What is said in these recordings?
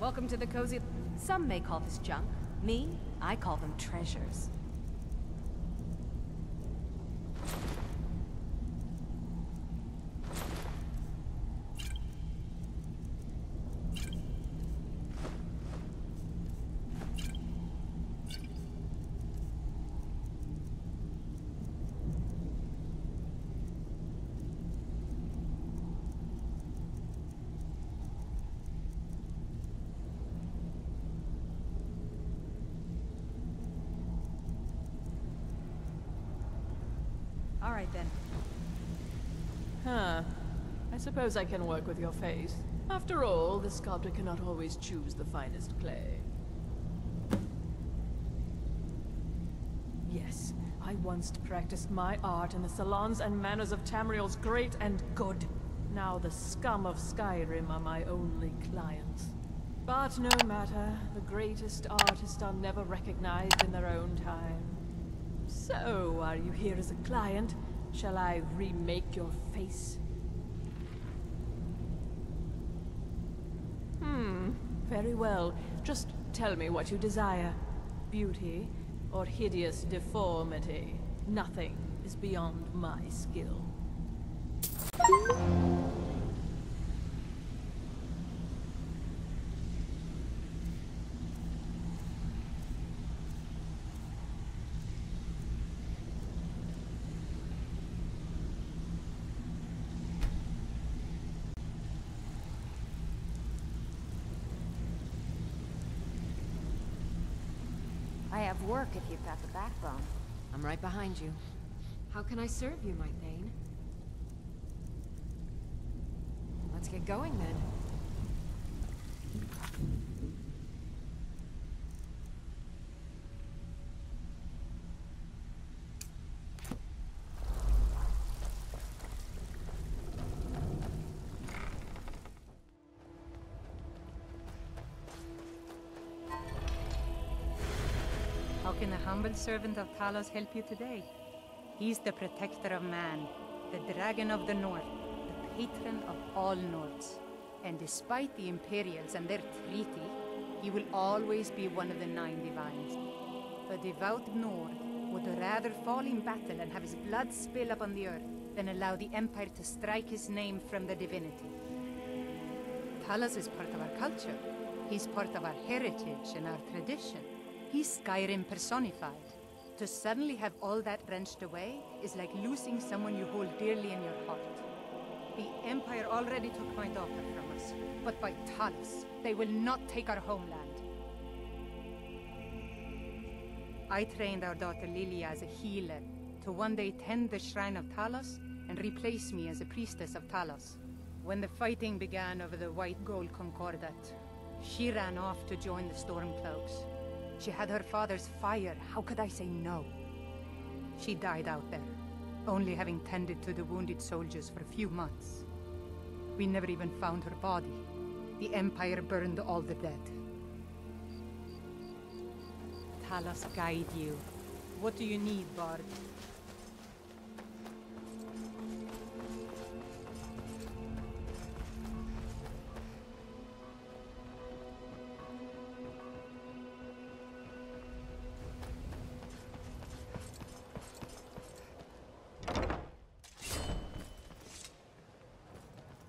Welcome to the cozy... Some may call this junk. Me, I call them treasures. All right, then. Huh. I suppose I can work with your face. After all, the sculptor cannot always choose the finest clay. Yes, I once practiced my art in the salons and manners of Tamriel's great and good. Now the scum of Skyrim are my only clients. But no matter, the greatest artists are never recognized in their own time. So, are you here as a client? Shall I remake your face? Very well. Just tell me what you desire. Beauty or hideous deformity. Nothing is beyond my skill. I have work if you've got the backbone. I'm right behind you. How can I serve you, my Thane? Let's get going, then. How can the humble servant of Talos help you today? He's the protector of man, the dragon of the north, the patron of all Nords. And despite the Imperials and their treaty, he will always be one of the 9 divines. A devout Nord would rather fall in battle and have his blood spill upon the earth than allow the Empire to strike his name from the divinity. Talos is part of our culture. He's part of our heritage and our tradition. He's Skyrim personified. To suddenly have all that wrenched away is like losing someone you hold dearly in your heart. The Empire already took my daughter from us, but by Talos, they will not take our homeland. I trained our daughter Lilia as a healer to one day tend the shrine of Talos and replace me as a priestess of Talos. When the fighting began over the white gold concordat, she ran off to join the Stormcloaks. She had her father's fire. How could I say no? She died out there, only having tended to the wounded soldiers for a few months. We never even found her body. The Empire burned all the dead. Talos guide you. What do you need, Bard?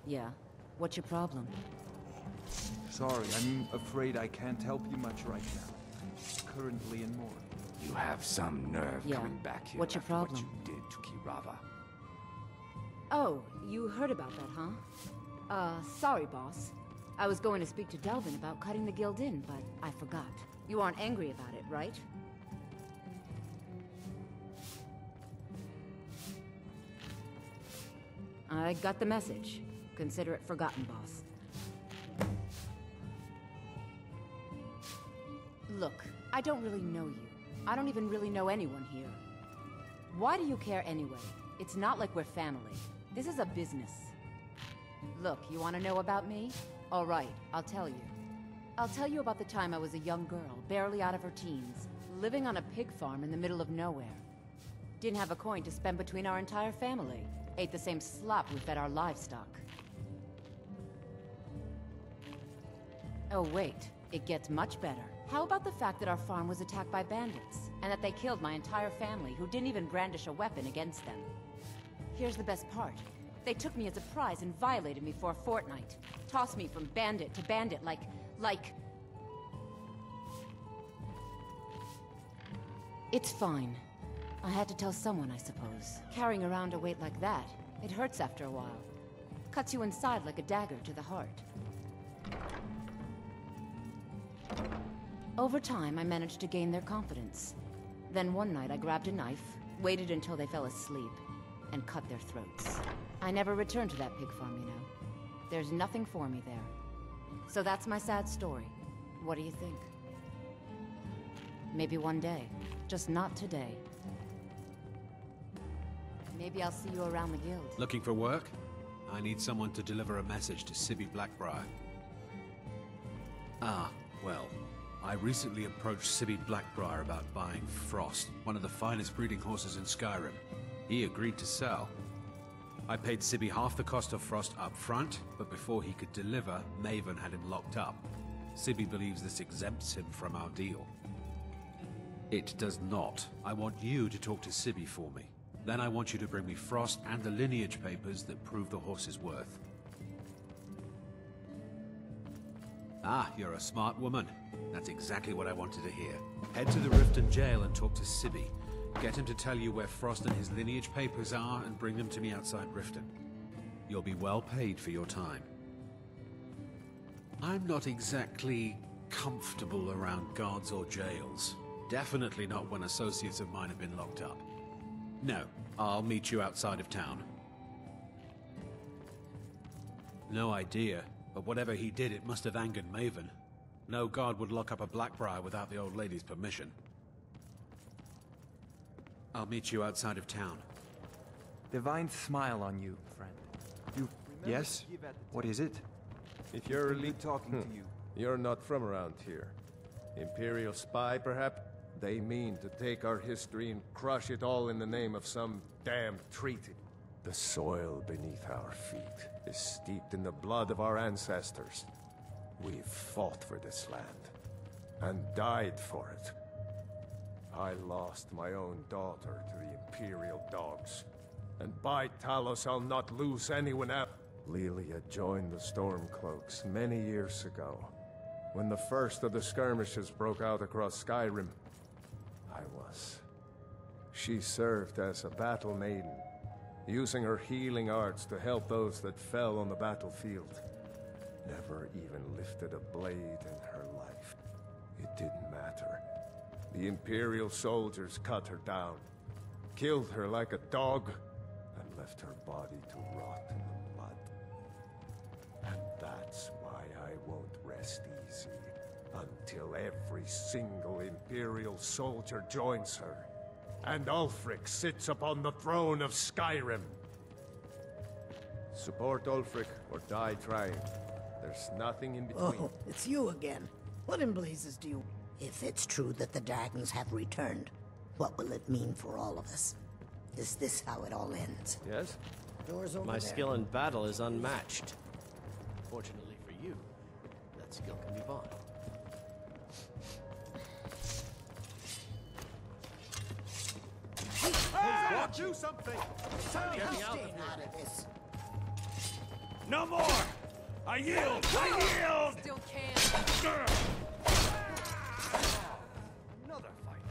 Yeah. What's your problem? Sorry, I'm afraid I can't help you much right now. I'm currently in mourning. You have some nerve Yeah. coming back here What's your after what problem? you did to Kirava. Oh, you heard about that, huh? Sorry, boss. I was going to speak to Delvin about cutting the guild in, but I forgot. You aren't angry about it, right? I got the message. Consider it forgotten, boss. Look, I don't really know you. I don't even really know anyone here. Why do you care anyway? It's not like we're family. This is a business. Look, you want to know about me? All right, I'll tell you. I'll tell you about the time I was a young girl, barely out of her teens, living on a pig farm in the middle of nowhere. Didn't have a coin to spend between our entire family. Ate the same slop we fed our livestock. Oh wait, it gets much better. How about the fact that our farm was attacked by bandits, and that they killed my entire family who didn't even brandish a weapon against them? Here's the best part. They took me as a prize and violated me for a fortnight. Tossed me from bandit to bandit like... It's fine. I had to tell someone, I suppose. Carrying around a weight like that, it hurts after a while. Cuts you inside like a dagger to the heart. Over time, I managed to gain their confidence. Then one night I grabbed a knife, waited until they fell asleep, and cut their throats. I never returned to that pig farm, you know. There's nothing for me there. So that's my sad story. What do you think? Maybe one day. Just not today. Maybe I'll see you around the guild. Looking for work? I need someone to deliver a message to Sibby Black-Briar. Ah, well. I recently approached Sibby Black-Briar about buying Frost, one of the finest breeding horses in Skyrim. He agreed to sell. I paid Sibby half the cost of Frost up front, but before he could deliver, Maven had him locked up. Sibby believes this exempts him from our deal. It does not. I want you to talk to Sibby for me. Then I want you to bring me Frost and the lineage papers that prove the horse's worth. Ah, you're a smart woman. That's exactly what I wanted to hear. Head to the Riften jail and talk to Sibby. Get him to tell you where Frost and his lineage papers are and bring them to me outside Riften. You'll be well paid for your time. I'm not exactly comfortable around guards or jails. Definitely not when associates of mine have been locked up. No, I'll meet you outside of town. No idea, but whatever he did, it must have angered Maven. No guard would lock up a Black-Briar without the old lady's permission. I'll meet you outside of town. Divine smile on you, friend. You... Yes? What is it? If you're Really talking to you. you're not from around here. Imperial spy, perhaps? They mean to take our history and crush it all in the name of some damned treaty. The soil beneath our feet is steeped in the blood of our ancestors. We've fought for this land, and died for it. I lost my own daughter to the Imperial dogs, and by Talos I'll not lose anyone else. Lilia joined the Stormcloaks many years ago, when the first of the skirmishes broke out across Skyrim. She served as a battle maiden, using her healing arts to help those that fell on the battlefield. Never even lifted a blade in her life. It didn't matter. The Imperial soldiers cut her down, killed her like a dog, and left her body to rot in the blood. And that's why I won't rest easy until every single Imperial soldier joins her, and Ulfric sits upon the throne of Skyrim. Support Ulfric or die trying. There's nothing in between. Oh, it's you again. What in blazes do you... If it's true that the dragons have returned, what will it mean for all of us? Is this how it all ends? Yes? Doors over My there. skill in battle is unmatched. Fortunately for you, that skill can be bought. Do something! Getting out of this. No more! I yield! I yield! Still can. Another fight.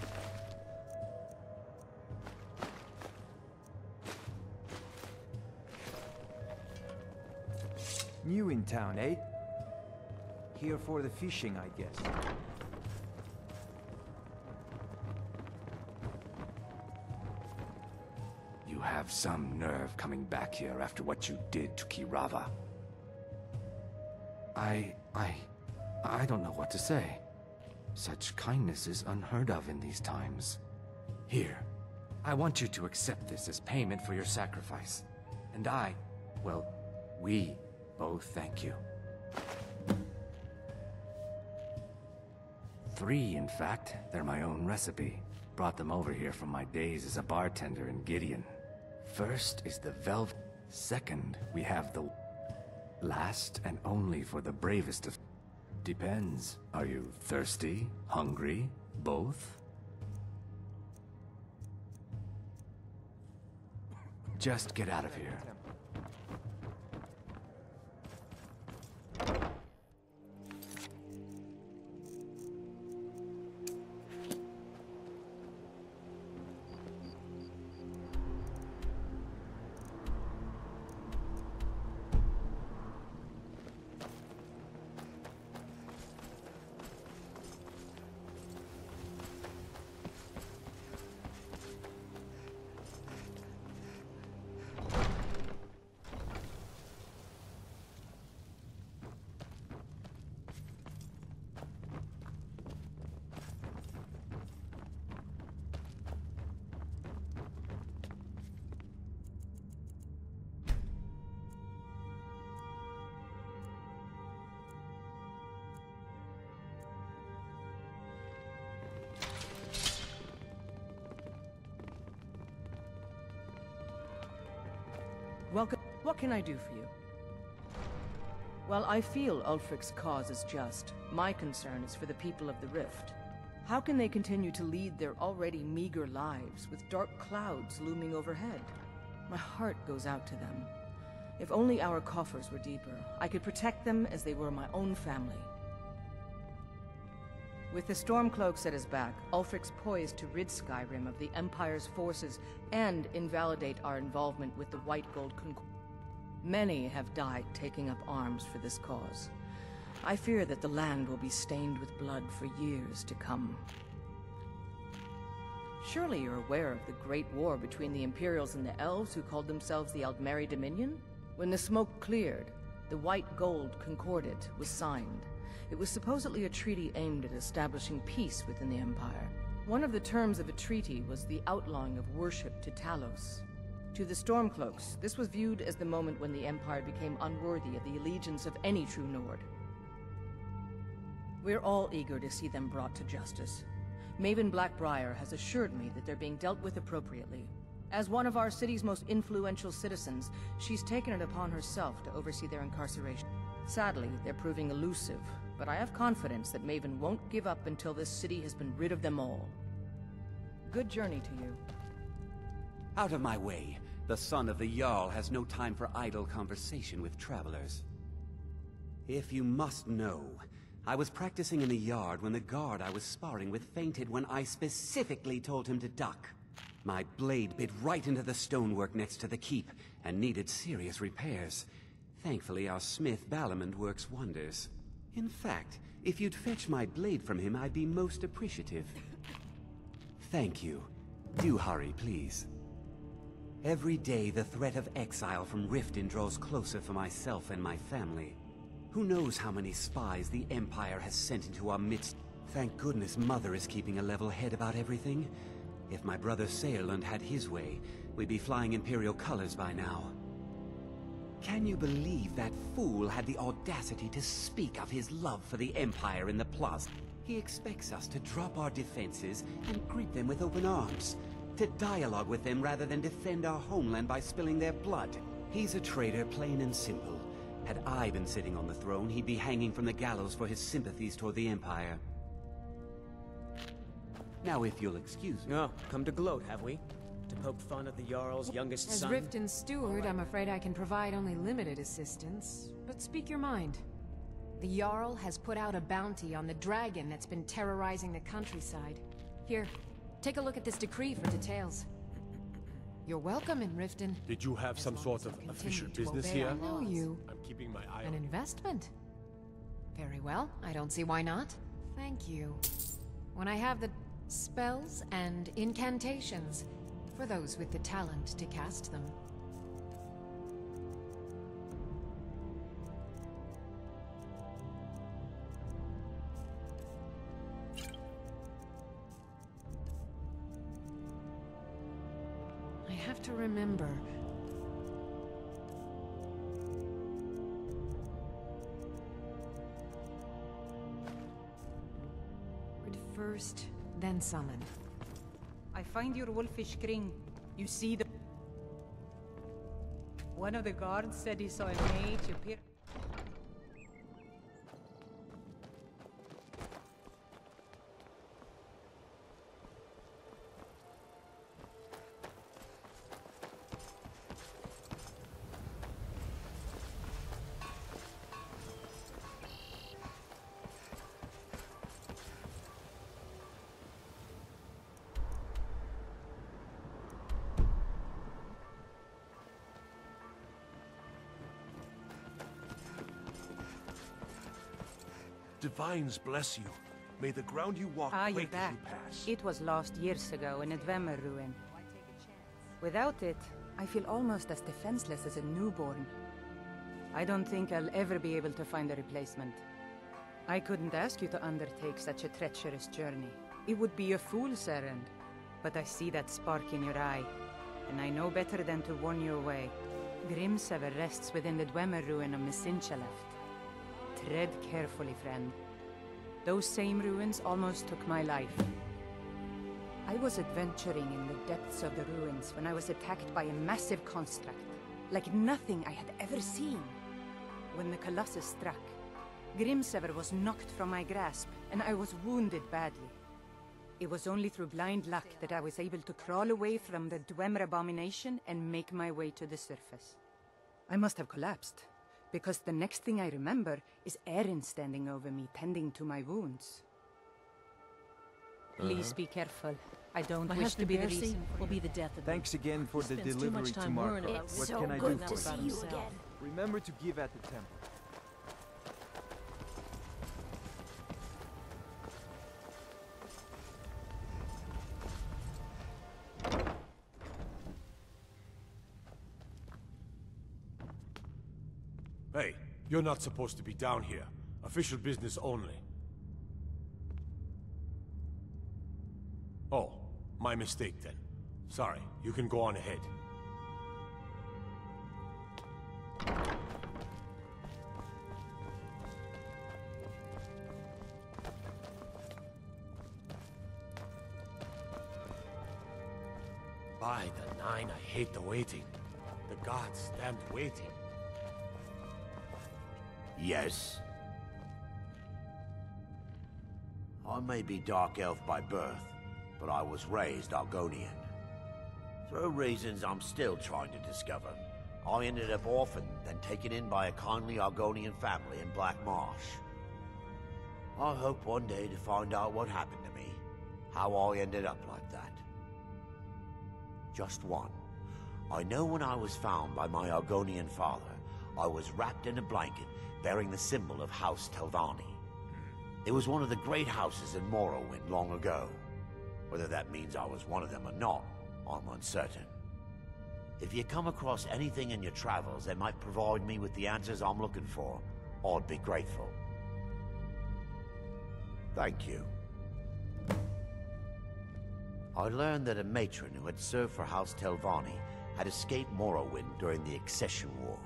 New in town, eh? Here for the fishing, I guess. You have some nerve coming back here after what you did to Kirava. I don't know what to say. Such kindness is unheard of in these times. Here, I want you to accept this as payment for your sacrifice. And we both thank you. 3, in fact. They're my own recipe. Brought them over here from my days as a bartender in Gideon. First is the velvet. Second, we have the last and only for the bravest of... Depends. Are you thirsty? Hungry? Both? Just get out of here. Welcome. What can I do for you? Well, I feel Ulfric's cause is just. My concern is for the people of the Rift. How can they continue to lead their already meager lives with dark clouds looming overhead? My heart goes out to them. If only our coffers were deeper, I could protect them as they were my own family. With the Stormcloaks at his back, Ulfric's poised to rid Skyrim of the Empire's forces and invalidate our involvement with the White Gold Conquista. Many have died taking up arms for this cause. I fear that the land will be stained with blood for years to come. Surely you're aware of the Great War between the Imperials and the Elves who called themselves the Aldmeri Dominion? When the smoke cleared, the White Gold Concordat was signed. It was supposedly a treaty aimed at establishing peace within the Empire. One of the terms of a treaty was the outlawing of worship to Talos. To the Stormcloaks, this was viewed as the moment when the Empire became unworthy of the allegiance of any true Nord. We're all eager to see them brought to justice. Maven Black-Briar has assured me that they're being dealt with appropriately. As one of our city's most influential citizens, she's taken it upon herself to oversee their incarceration. Sadly, they're proving elusive, but I have confidence that Maven won't give up until this city has been rid of them all. Good journey to you. Out of my way. The son of the Jarl has no time for idle conversation with travelers. If you must know, I was practicing in the yard when the guard I was sparring with fainted when I specifically told him to duck. My blade bit right into the stonework next to the keep and needed serious repairs. Thankfully, our smith Balamond works wonders. In fact, if you'd fetch my blade from him, I'd be most appreciative. Thank you. Do hurry, please. Every day, the threat of exile from Riften draws closer for myself and my family. Who knows how many spies the Empire has sent into our midst? Thank goodness Mother is keeping a level head about everything. If my brother Saerlund had his way, we'd be flying Imperial colors by now. Can you believe that fool had the audacity to speak of his love for the Empire in the plaza? He expects us to drop our defenses and greet them with open arms. To dialogue with them rather than defend our homeland by spilling their blood. He's a traitor, plain and simple. Had I been sitting on the throne, he'd be hanging from the gallows for his sympathies toward the Empire. Now, if you'll excuse me... Oh, come to gloat, have we? To poke fun at the Jarl's youngest son? As Riften's steward, I'm afraid I can provide only limited assistance. But speak your mind. The Jarl has put out a bounty on the dragon that's been terrorizing the countryside. Here, take a look at this decree for details. You're welcome in Riften. Did you have some sort of official business here? I know you. I'm keeping my eye An on investment? Very well. I don't see why not. Thank you. When I have the spells and incantations, for those with the talent to cast them. I have to remember. First, then summon. I find your wolfish ring. You see the... One of the guards said he saw a mage appear... Divines bless you. May the ground you walk You're quake as back. you pass. It was lost years ago in a Dwemer ruin. Without it, I feel almost as defenseless as a newborn. I don't think I'll ever be able to find a replacement. I couldn't ask you to undertake such a treacherous journey. It would be a fool's errand. But I see that spark in your eye, and I know better than to warn you away. Grimsever rests within the Dwemer ruin of Miscellaneous. Tread carefully, friend. Those same ruins almost took my life. I was adventuring in the depths of the ruins when I was attacked by a massive construct, like nothing I had ever seen. When the Colossus struck, Grimsever was knocked from my grasp, and I was wounded badly. It was only through blind luck that I was able to crawl away from the Dwemer abomination and make my way to the surface. I must have collapsed, because the next thing I remember is Erin standing over me, tending to my wounds. Please be careful. I don't wish to be the reason will be the death of Thanks again for the delivery to Marco. What can I do for you? See you again. Remember to give at the temple. Hey, you're not supposed to be down here. Official business only. Oh, my mistake then. Sorry, you can go on ahead. By the nine, I hate the waiting. The gods stand waiting. Yes. I may be Dark Elf by birth, but I was raised Argonian. Through reasons I'm still trying to discover, I ended up orphaned, then taken in by a kindly Argonian family in Black Marsh. I hope one day to find out what happened to me, how I ended up like that. Just one. I know when I was found by my Argonian father, I was wrapped in a blanket bearing the symbol of House Telvanni. It was one of the great houses in Morrowind long ago. Whether that means I was one of them or not, I'm uncertain. If you come across anything in your travels that might provide me with the answers I'm looking for, I'd be grateful. Thank you. I learned that a matron who had served for House Telvanni had escaped Morrowind during the Accession War.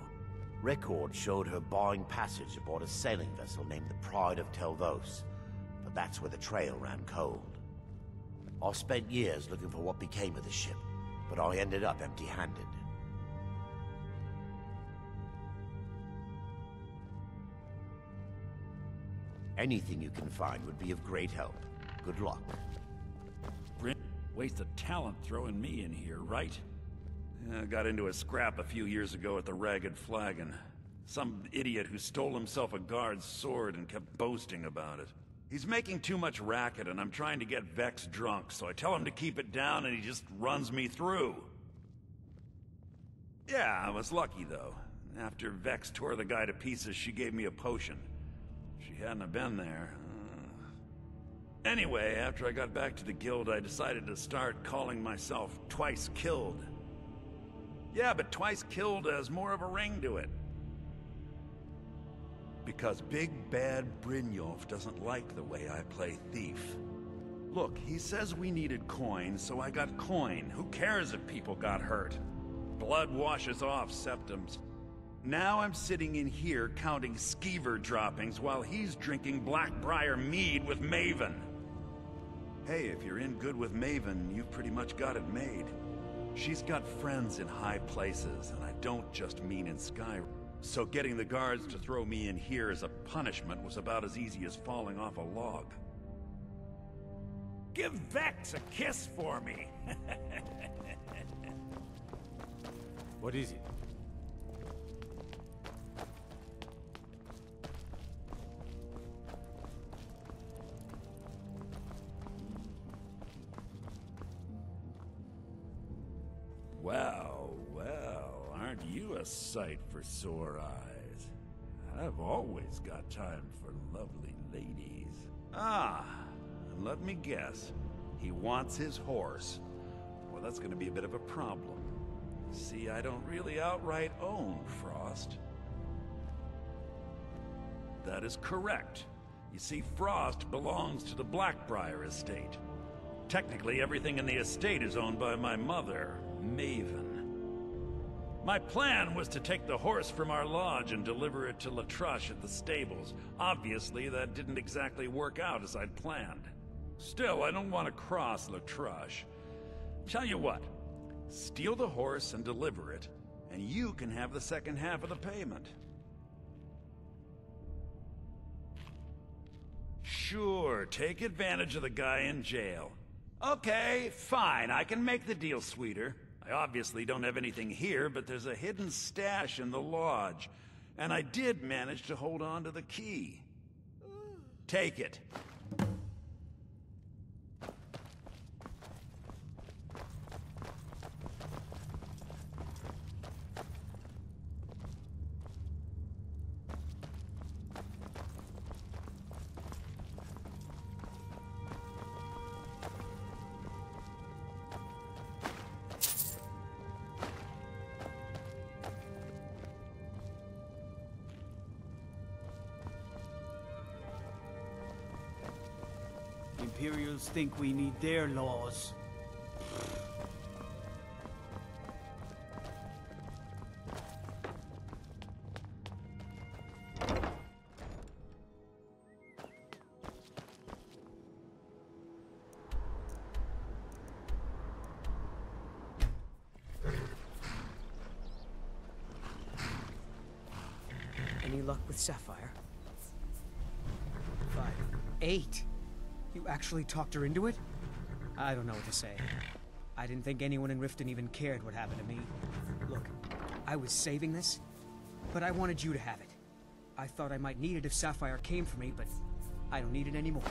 Records showed her buying passage aboard a sailing vessel named the Pride of Telvos, but that's where the trail ran cold. I spent years looking for what became of the ship, but I ended up empty-handed. Anything you can find would be of great help. Good luck. Waste of talent throwing me in here, right? I got into a scrap a few years ago at the Ragged Flagon. Some idiot who stole himself a guard's sword and kept boasting about it. He's making too much racket and I'm trying to get Vex drunk, so I tell him to keep it down and he just runs me through. Yeah, I was lucky though. After Vex tore the guy to pieces, she gave me a potion. If she hadn't have been there... Anyway, after I got back to the guild, I decided to start calling myself Twice Killed. Yeah, but Twice Killed has more of a ring to it. Because Big Bad Brynjolf doesn't like the way I play thief. Look, he says we needed coin, so I got coin. Who cares if people got hurt? Blood washes off septums. Now I'm sitting in here counting skeever droppings while he's drinking Black-Briar mead with Maven. Hey, if you're in good with Maven, you've pretty much got it made. She's got friends in high places, and I don't just mean in Skyrim. So getting the guards to throw me in here as a punishment was about as easy as falling off a log. Give Vex a kiss for me! What is it? Well, well, aren't you a sight for sore eyes? I've always got time for lovely ladies. Ah, and let me guess. He wants his horse. Well, that's gonna be a bit of a problem. See, I don't really outright own Frost. That is correct. You see, Frost belongs to the Black-Briar estate. Technically, everything in the estate is owned by my mother, Maven. My plan was to take the horse from our lodge and deliver it to Latrush at the stables. Obviously, that didn't exactly work out as I'd planned. Still, I don't want to cross Latrush. Tell you what, steal the horse and deliver it, and you can have the second half of the payment. Sure, take advantage of the guy in jail. Okay, fine, I can make the deal sweeter. I obviously don't have anything here, but there's a hidden stash in the lodge, and I did manage to hold on to the key. Take it. Imperials think we need their laws. Any luck with Sapphire? 5, 8. You actually talked her into it? I don't know what to say. I didn't think anyone in Riften even cared what happened to me. Look, I was saving this, but I wanted you to have it. I thought I might need it if Sapphire came for me, but I don't need it anymore.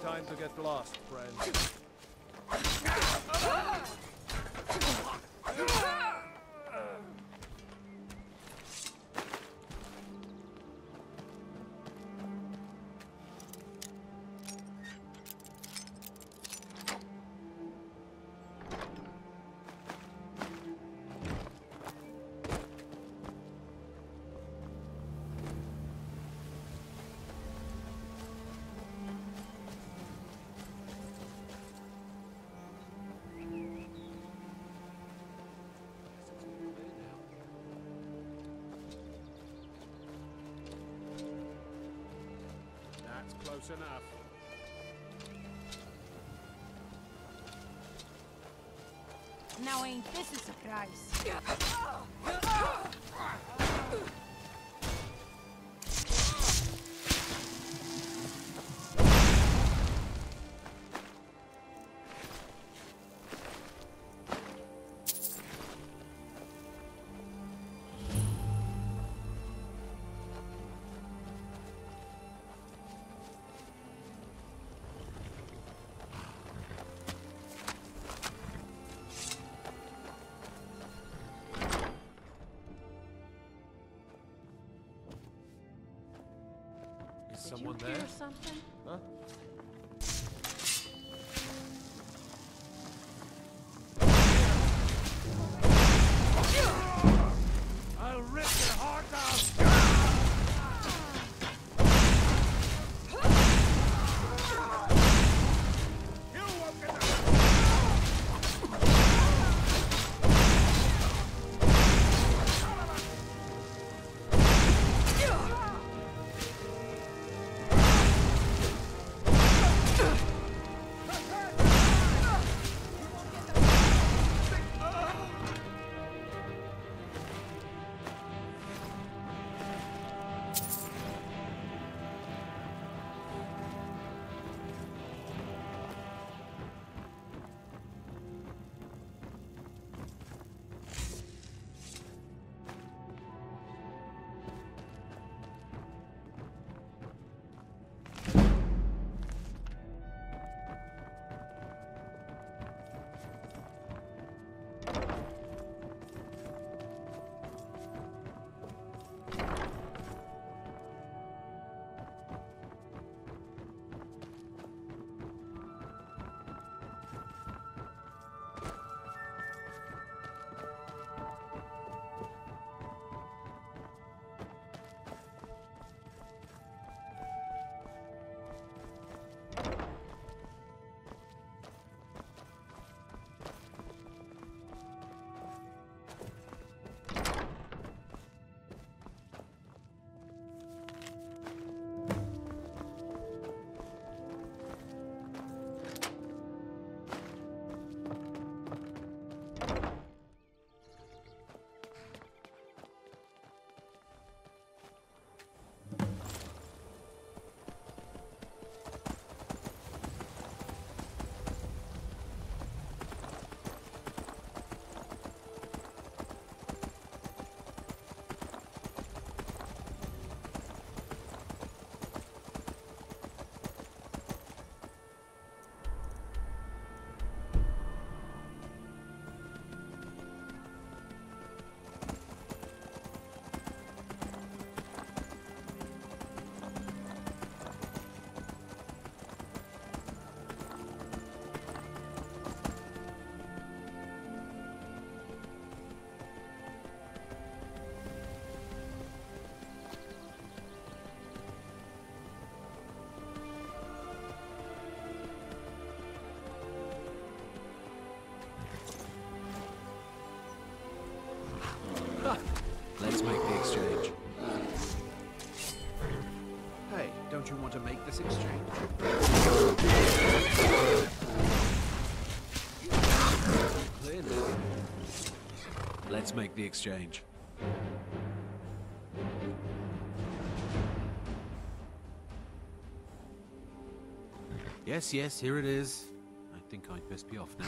Time to get lost, friend. Close enough. Now ain't this a surprise? Someone there? Or something? Huh? this exchange. Clear now. Let's make the exchange. Yes, yes, here it is. I think I'd best be off now.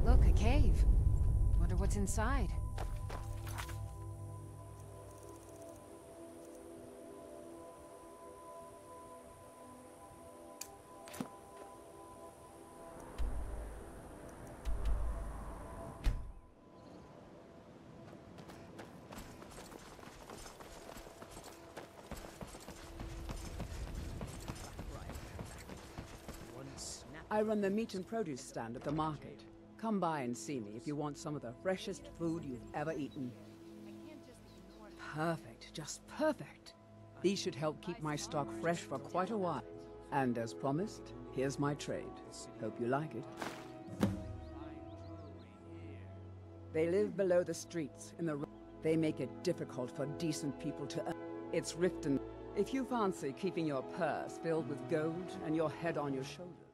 Look, a cave. Wonder what's inside. I run the meat and produce stand at the market. Come by and see me if you want some of the freshest food you've ever eaten. Perfect, just perfect. These should help keep my stock fresh for quite a while. And as promised, here's my trade. Hope you like it. They live below the streets, in the... They make it difficult for decent people to earn. It's Riften. If you fancy keeping your purse filled with gold and your head on your shoulders.